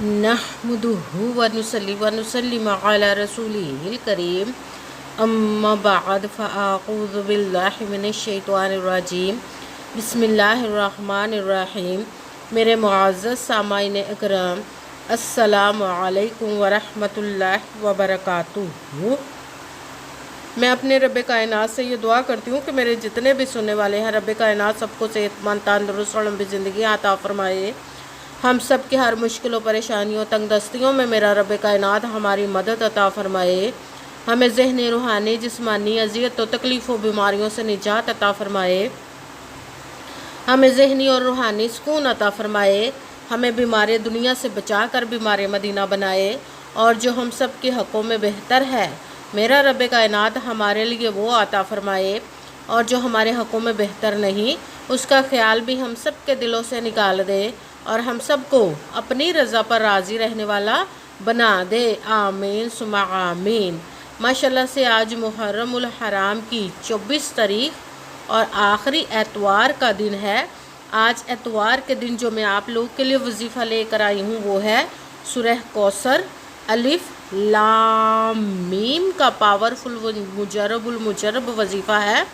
नहमदुहु व नुसल्ली व नुसल्लिम अला रसूलिहिल करीम अम्मा बाद फ़अऊज़ु बिल्लाहि मिनश शैतानिर रजीम बिस्मिल्लाहिर रहमानिर रहीम। मेरे मुअज़्ज़ज़ सामाईन इकराम, अस्सलामु अलैकुम व रहमतुल्लाहि व बरकातुहू। मैं अपने रब कायनात से ये दुआ करती हूँ कि मेरे जितने भी सुनने वाले हैं, रब कायनात सबको सेहतमंद, तंदुरुस्त और लंबी ज़िंदगी अता फरमाए। हम सब की हर मुश्किलों, परेशानियों, तंगदस्तियों में मेरा रब कायनात हमारी मदद अता फरमाए। हमें ज़हनी, रूहानी, जिस्मानी अज़ियत और तकलीफ़ों, बीमारियों से निजात अता फरमाए। हमें ज़हनी और रूहानी सुकून अता फरमाए। हमें बीमार दुनिया से बचा कर बीमार मदीना बनाए। और जो हम सब के हक़ों में बेहतर है, मेरा रब कायनात हमारे लिए वो अता फरमाए। और जो हमारे हक़ों में बेहतर नहीं, उसका ख़्याल भी हम सब के दिलों से निकाल दे और हम सब को अपनी रज़ा पर राज़ी रहने वाला बना दे। आमीन सुमा आमीन। माशाल्लाह से आज मुहर्रमुल हराम की 24 तारीख और आखिरी एतवार का दिन है। आज एतवार के दिन जो मैं आप लोग के लिए वजीफ़ा लेकर आई हूँ वो है सूरह कौसर अलिफ लाम मीम का पावरफुल मुजरबुल मुजरब वजीफ़ा है।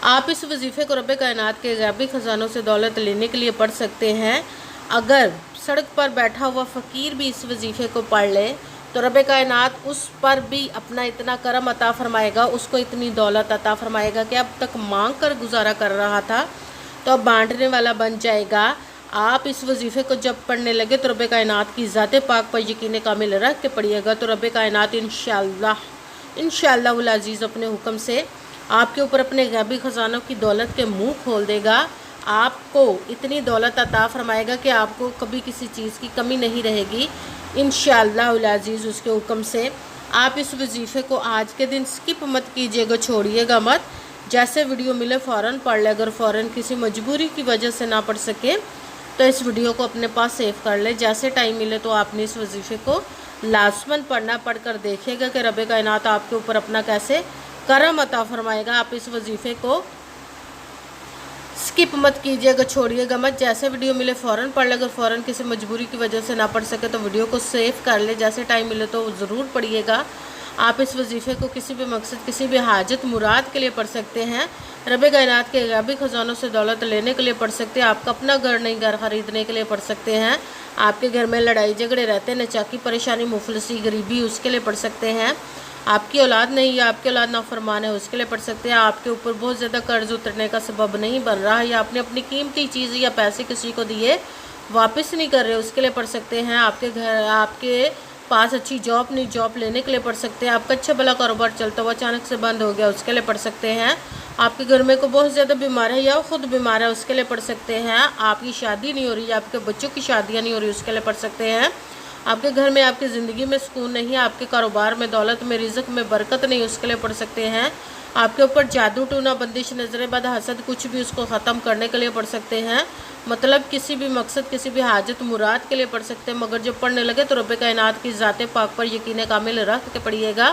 आप इस वजीफ़े को रब कायनात के गैबी ख़जानों से दौलत लेने के लिए पढ़ सकते हैं। अगर सड़क पर बैठा हुआ फ़कीर भी इस वजीफ़े को पढ़ ले तो रब कायनात उस पर भी अपना इतना करम अता फ़रमाएगा, उसको इतनी दौलत अता फ़रमाएगा कि अब तक मांग कर गुजारा कर रहा था तो अब बांटने वाला बन जाएगा। आप इस वजीफ़े को जब पढ़ने लगे तो रब कायनात की ज़ात पाक पर यकीन कामिल रख के पढ़िएगा तो रब कायनात इंशाअल्लाह उल अज़ीज़ अपने हुक्म से आपके ऊपर अपने गैबी ख़जानों की दौलत के मुंह खोल देगा। आपको इतनी दौलत अता फरमाएगा कि आपको कभी किसी चीज़ की कमी नहीं रहेगी इंशाअल्लाह उल अज़ीज़ उसके हुक्म से। आप इस वजीफ़े को आज के दिन स्किप मत कीजिएगा, छोड़िएगा मत। जैसे वीडियो मिले फ़ौरन पढ़ ले। अगर फ़ौरन किसी मजबूरी की वजह से ना पढ़ सके तो इस वीडियो को अपने पास सेव कर ले। जैसे टाइम मिले तो आपने इस वजीफ़े को लाजमन पढ़ना। पढ़ कर देखिएगा कि रब कायनात आपके ऊपर अपना कैसे करम अता फरमाएगा। आप इस वजीफ़े को स्किप मत कीजिएगा, छोड़िएगा मत। जैसे वीडियो मिले फ़ौरन पढ़ ले। अगर फ़ौरन किसी मजबूरी की वजह से ना पढ़ सके तो वीडियो को सेव कर ले। जैसे टाइम मिले तो ज़रूर पढ़िएगा। आप इस वजीफ़े को किसी भी मकसद, किसी भी हाजत मुराद के लिए पढ़ सकते हैं। रब कायनात के गैबी ख़जानों से दौलत लेने के लिए पढ़ सकते हैं। आपका अपना घर नहीं, घर ख़रीदने के लिए पढ़ सकते हैं। आपके घर में लड़ाई झगड़े रहते हैं, नचाकी, परेशानी, मुफलसी, गरीबी, उसके लिए पढ़ सकते हैं। आपकी औलाद नहीं या आपकी औलाद नाफरमान है, उसके लिए पढ़ सकते हैं। आपके ऊपर बहुत ज़्यादा कर्ज उतरने का सबब नहीं बन रहा है या आपने अपनी कीमती चीज़ या पैसे किसी को दिए वापस नहीं कर रहे, उसके लिए पढ़ सकते हैं। आपके पास अच्छी जॉब नहीं, जॉब लेने के लिए पढ़ सकते हैं। आपका अच्छा भला कारोबार चलता हुआ अचानक से बंद हो गया, उसके लिए पढ़ सकते हैं। आपके घर में को बहुत ज़्यादा बीमार है या ख़ुद बीमार है, उसके लिए पढ़ सकते हैं। आपकी शादी नहीं हो रही या आपके बच्चों की शादियाँ नहीं हो रही, उसके लिए पढ़ सकते हैं। आपके घर में, आपकी ज़िंदगी में सुकून नहीं है, आपके कारोबार में, दौलत में, रिज़्क़ में बरकत नहीं, उसके लिए पढ़ सकते हैं। आपके ऊपर जादू टूना, बंदिश, नज़र बद, हसद, कुछ भी, उसको ख़त्म करने के लिए पढ़ सकते हैं। मतलब किसी भी मकसद, किसी भी हाजत मुराद के लिए पढ़ सकते हैं। मगर जब पढ़ने लगे तो रब कायनात की ज़ात पाक पर यकीन कामिल रख के पढ़िएगा।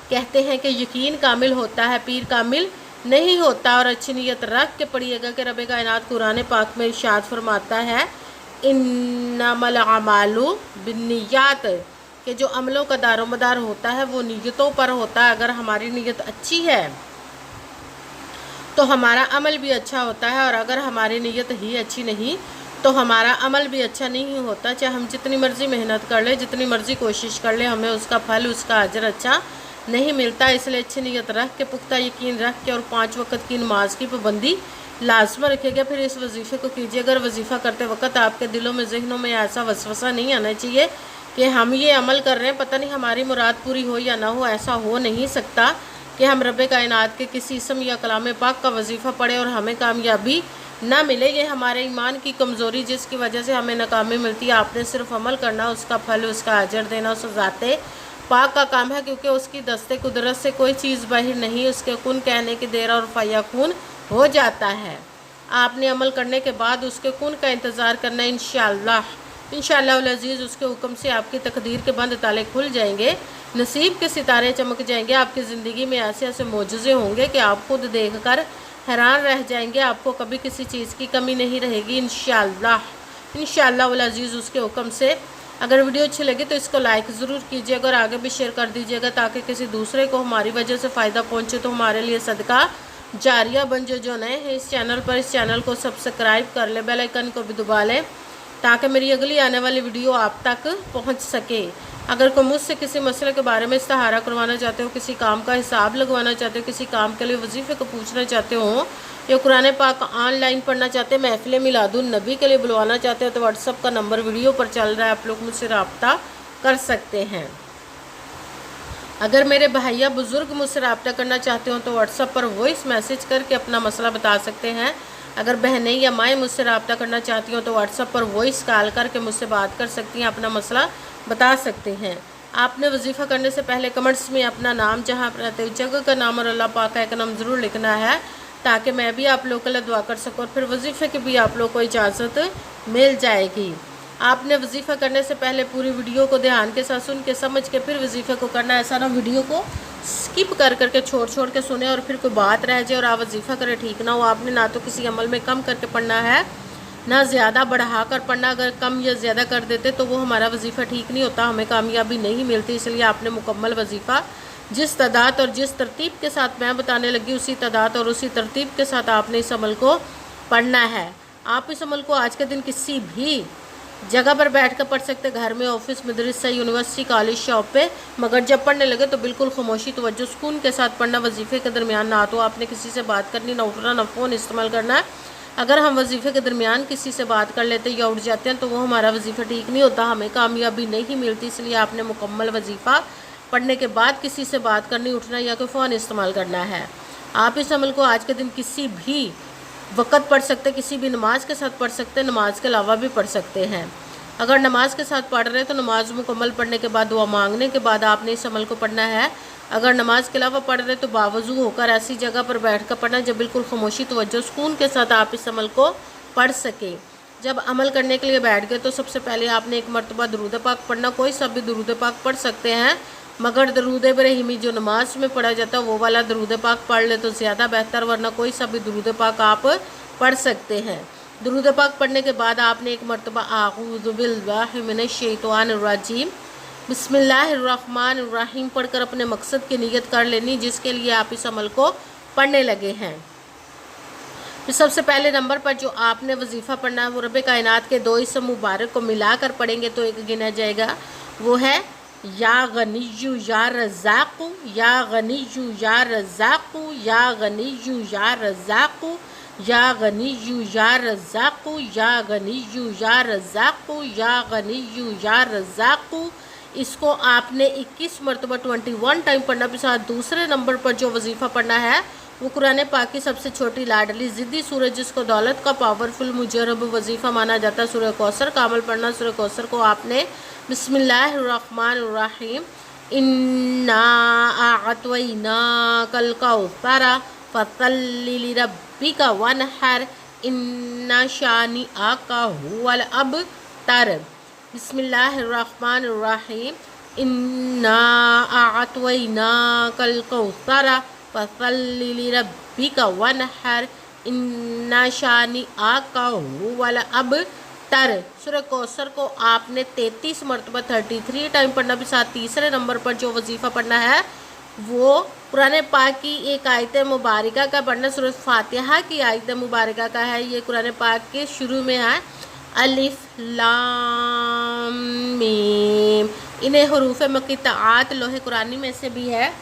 कहते हैं कि यकीन कामिल होता है, पीर कामिल नहीं होता। और अच्छी नीयत रख के पढ़िएगा कि रब कायनात कुरान पाक में इरशाद फरमाता है इन्नमल अमालु बिन्नियात, कि जो अमलों का दारोमदार होता है वो नीयतों पर होता है। अगर हमारी नीयत अच्छी है तो हमारा अमल भी अच्छा होता है, और अगर हमारी नीयत ही अच्छी नहीं तो हमारा अमल भी अच्छा नहीं होता। चाहे हम जितनी मर्ज़ी मेहनत कर ले, जितनी मर्ज़ी कोशिश कर ले, हमें उसका फल, उसका अजर अच्छा नहीं मिलता। इसलिए अच्छी नीयत रख के, पुख्ता यकीन रख के और 5 वक्त की नमाज की पाबंदी लाजमा रखिएगा। फिर इस वजीफ़े को कीजिए। अगर वजीफ़ा करते वक्त आपके दिलों में, जहनों में ऐसा वसवसा नहीं आना चाहिए कि हम ये अमल कर रहे हैं, पता नहीं हमारी मुराद पूरी हो या ना हो। ऐसा हो नहीं सकता कि हम रब कायनात के किसी इसम या कलाम पाक का वजीफ़ा पढ़े और हमें कामयाबी ना मिले। ये हमारे ईमान की कमज़ोरी जिसकी वजह से हमें नाकामी मिलती है। आपने सिर्फ अमल करना, उसका फल, उसका अजर देना उस ज़ाते पाक का काम है, क्योंकि उसकी दस्ते कुदरत से कोई चीज़ बाहर नहीं। उसके कुन कहने की देर और फयाकून हो जाता है। आपने अमल करने के बाद उसके कुन का इंतज़ार करना। इंशाअल्लाह उल अज़ीज़ उसके हुक्म से आपकी तकदीर के बंद ताले खुल जाएंगे, नसीब के सितारे चमक जाएंगे। आपकी ज़िंदगी में ऐसे ऐसे मोजज़े होंगे कि आप खुद देखकर हैरान रह जाएंगे। आपको कभी किसी चीज़ की कमी नहीं रहेगी इंशाअल्लाह। इंशाअल्लाह वल अज़ीज़ उसके हुक्म से। अगर वीडियो अच्छी लगे तो इसको लाइक ज़रूर कीजिएगा और आगे भी शेयर कर दीजिएगा ताकि किसी दूसरे को हमारी वजह से फ़ायदा पहुँचे, तो हमारे लिए सदका जारिया बन। जो नए हैं इस चैनल पर, इस चैनल को सब्सक्राइब कर ले, बेल आइकन को भी दबा लें ताकि मेरी अगली आने वाली वीडियो आप तक पहुंच सके। अगर कोई मुझसे किसी मसले के बारे में इस्तिहारा करवाना चाहते हो, किसी काम का हिसाब लगवाना चाहते हो, किसी काम के लिए वजीफ़े को पूछना चाहते हो, या कुरान पाक ऑनलाइन पढ़ना चाहते हैं, महफिल मिलादुन नबी के लिए बुलवाना चाहते हो, तो व्हाट्सअप का नंबर वीडियो पर चल रहा है, आप लोग मुझसे रब्ता कर सकते हैं। अगर मेरे भैया बुज़ुर्ग मुझसे रब्ता करना चाहते हो तो व्हाट्सअप पर वॉइस मैसेज करके अपना मसला बता सकते हैं। अगर बहनें या माएँ मुझसे रब्ता करना चाहती हो तो व्हाट्सअप पर वॉइस कॉल करके मुझसे बात कर सकती हैं, अपना मसला बता सकते हैं। आपने वजीफ़ा करने से पहले कमेंट्स में अपना नाम, जहाँ पर रहते हो जगह का नाम और अल्लाह पाक का नाम ज़रूर लिखना है ताकि मैं भी आप लोगों के लिए दुआ कर सकूँ और फिर वजीफ़े की भी आप लोग को इजाज़त मिल जाएगी। आपने वजीफ़ा करने से पहले पूरी वीडियो को ध्यान के साथ सुन के समझ के फिर वजीफ़े को करना है। ऐसा ना वीडियो को स्किप कर करके छोड़ के सुने और फिर कोई बात रह जाए और आप वजीफ़ा करें, ठीक ना हो। आपने ना तो किसी अमल में कम करके पढ़ना है, ना ज़्यादा बढ़ा कर पढ़ना। अगर कम या ज़्यादा कर देते तो वो हमारा वजीफ़ा ठीक नहीं होता, हमें कामयाबी नहीं मिलती। इसलिए आपने मुकम्मल वजीफ़ा जिस तादाद और जिस तरतीब के साथ मैं बताने लगी उसी तादाद और उसी तरतीब के साथ आपने इस अमल को पढ़ना है। आप इस अमल को आज के दिन किसी भी जगह पर बैठ कर पढ़ सकते, घर में, ऑफिस, मदरसा, यूनिवर्सिटी, कॉलेज, शॉप पे, मगर जब पढ़ने लगे तो बिल्कुल खामोशी, तवज्जो, सुकून के साथ पढ़ना। वजीफ़े के दरमियान ना तो आपने किसी से बात करनी, ना उठना, ना फ़ोन इस्तेमाल करना है। अगर हम वजीफ़े के दरमियान किसी से बात कर लेते या उठ जाते हैं तो वो हमारा वजीफ़ा ठीक नहीं होता, हमें कामयाबी नहीं मिलती। इसलिए आपने मुकम्मल वजीफ़ा पढ़ने के बाद किसी से बात करनी, उठना या कोई फ़ोन इस्तेमाल करना है। आप इस अमल को आज के दिन किसी भी वक़्त पढ़ सकते, किसी भी नमाज के साथ पढ़ सकते, नमाज के अलावा भी पढ़ सकते हैं। अगर नमाज के साथ पढ़ रहे हैं तो नमाज मुकम्मल पढ़ने के बाद, दुआ मांगने के बाद आपने इस अमल को पढ़ना है। अगर नमाज के अलावा पढ़ रहे तो बावजू होकर ऐसी जगह पर बैठ कर पढ़ना जब बिल्कुल खामोशी, तवज्जो, सुकून के साथ आप इस अमल को पढ़ सकें। जब अमल करने के लिए बैठ गए तो सबसे पहले आपने एक मरतबा दरूद पाक पढ़ना। कोई सब भी दरूद पाक पढ़ सकते हैं, मगर दरूद इब्राहिमी जो नमाज में पढ़ा जाता है वो वाला दरूद पाक पढ़ ले तो ज़्यादा बेहतर, वरना कोई सब भी दरूद पाक आप पढ़ सकते हैं। दरूद पाक पढ़ने के बाद आपने एक मरतबा आऊज़ु बिल्लाहि मिनश शैतानिर रजीम बिस्मिल्लाहिर्रहमानिर्रहीम पढ़कर अपने मकसद की नियत कर लेनी जिसके लिए आप इस अमल को पढ़ने लगे हैं। तो सबसे पहले नंबर पर जो आपने वजीफ़ा पढ़ना है वो रब कायनात के दो इसम मुबारक को मिलाकर पढ़ेंगे तो एक गिना जाएगा, वो है या गनिय्यु या रज़्ज़ाक़ु, या गनिय्यु या रज़्ज़ाक़ु, या गनिय्यु या रज़्ज़ाक़ु, या गनिय्यु या रज़्ज़ाक़ु, या गनिय्यु या रज़्ज़ाक़ु, या गनिय्यु या रज़्ज़ाक़ु। इसको आपने 21 मरतबा 21 टाइम पढ़ना के साथ दूसरे नंबर पर जो वजीफ़ा पढ़ना है वो कुरान पाक की सबसे छोटी लाडली ज़िद्दी सूरज जिसको दौलत का पावरफुल मुजरब वजीफ़ा माना जाता है, सूरह कौसर का अमल पढ़ना। सूरह कौसर को आपने बिस्मिल्लाहिर्रहमानिर्रहीम इन्ना अअतैनाकल कौसर फसल्लि लिरब्बिका वनहर इन्ना शानिअका हुवल अबतर। बिस्मिल्लाहिर्रहमानिर्रहीम इन्ना अअतैनाकल कौसर फसल्लि लिरब्बिका वनहर इन्ना शानिअका हुवल अबतर। सूरह कौसर को आपने 33 मरतबा 33 टाइम पढ़ना भी साथ। तीसरे नंबर पर जो वजीफ़ा पढ़ना है वो कुरान पाक की एक आयत मुबारका का पढ़ना। सूरह फातिहा की आयत मुबारका का है, ये कुरान पाक के शुरू में है, अलिफ लाम मीम। इन्हें हरूफ मक़ित्तात लोहे कुरानी में से भी है,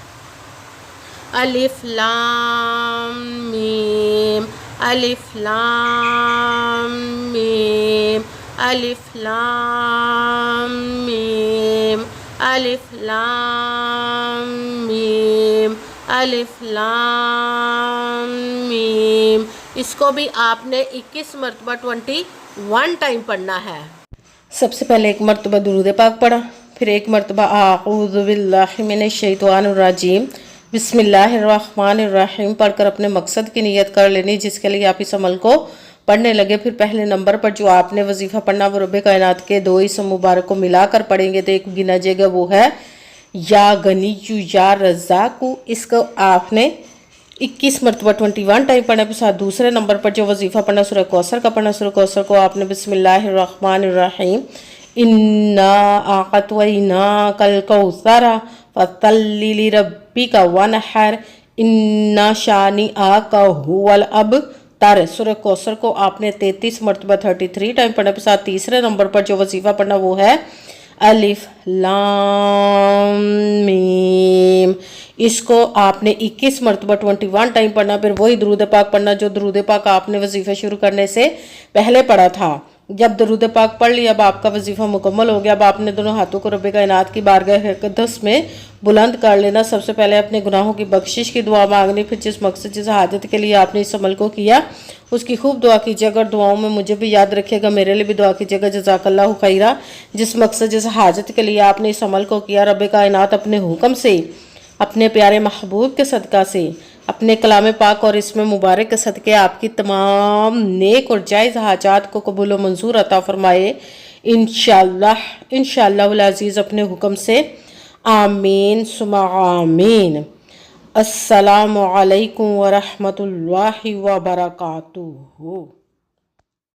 अलिफ लाम मीम, अलिफ लाम मीम, अलिफ लाम मीम, अलिफ लाम मीम, अलिफ लाम मीम। इसको भी आपने 21 मरतबा 21 टाइम पढ़ना है। सबसे पहले एक मरतबा दुरूद पाक पढ़ा, फिर एक मरतबा आऊज़ु बिल्लाहि मिनश शैतानिर रजीम बिस्मिल्लाहिर्रहमानिर्रहीम पढ़कर अपने मकसद की नियत कर लेनी जिसके लिए आप इस अमल को पढ़ने लगे। फिर पहले नंबर पर जो आपने वजीफ़ा पढ़ना वो रब कायनात के दो इसम मुबारक को मिलाकर पढ़ेंगे तो एक गिना जाएगा, वो है या गनिय्यु या रज़्ज़ाक़ु। इसको आपने 21 मरतबा 21 टाइम पढ़ने के साथ दूसरे नंबर पर जो वजीफ़ा पढ़ना सूरह कौसर का पढ़ना। सूरह कौसर को आपने बिस्मिल्लाहिर्रहमानिर्रहीम इन्ना आक़तवैना कल कौसरा फसल्लि लिरब्बिका वनहर इन्ना शानिअका हुवल अबतर। सूरह कौसर को आपने 33 मरतबा 33 टाइम पढ़ने के साथ तीसरे नंबर पर जो वजीफ़ा पढ़ना वो है अलिफ लाम मीम। इसको आपने 21 मरतबा 21 टाइम पढ़ना, फिर वही दरूद पाक पढ़ना जो दरूद पाक आपने वजीफ़ा शुरू करने से पहले पढ़ा था। जब दरूद पाक पढ़ लिया, अब आपका वजीफ़ा मुकम्मल हो गया। अब आपने दोनों हाथों को रब कायनात की बारगाह अक़दस में बुलंद कर लेना। सबसे पहले अपने गुनाहों की बख्शिश की दुआ मांगनी, फिर जिस मकसद जिस हाजत के लिए आपने इस अमल को किया उसकी खूब दुआ कीजिए। अगर दुआओं में मुझे भी याद रखिएगा, मेरे लिए भी दुआ कीजिएगा। जज़ाकल्लाहु खैरा। जिस मकसद जिस हाजत के लिए आपने इस अमल को किया, रब कायनात अपने हुक्म से, अपने प्यारे महबूब के सदका से, अपने कलाम पाक और इसमें मुबारक के सदक़े आपकी तमाम नेक और जायज़ हाजात को कबूल व मंजूर अता फरमाए इंशाअल्लाह उल अज़ीज़ अपने हुक्म से। आमीन सुमा आमीन। अस्सलामु अलैकुम व रहमतुल्लाहि व बरकातुहू।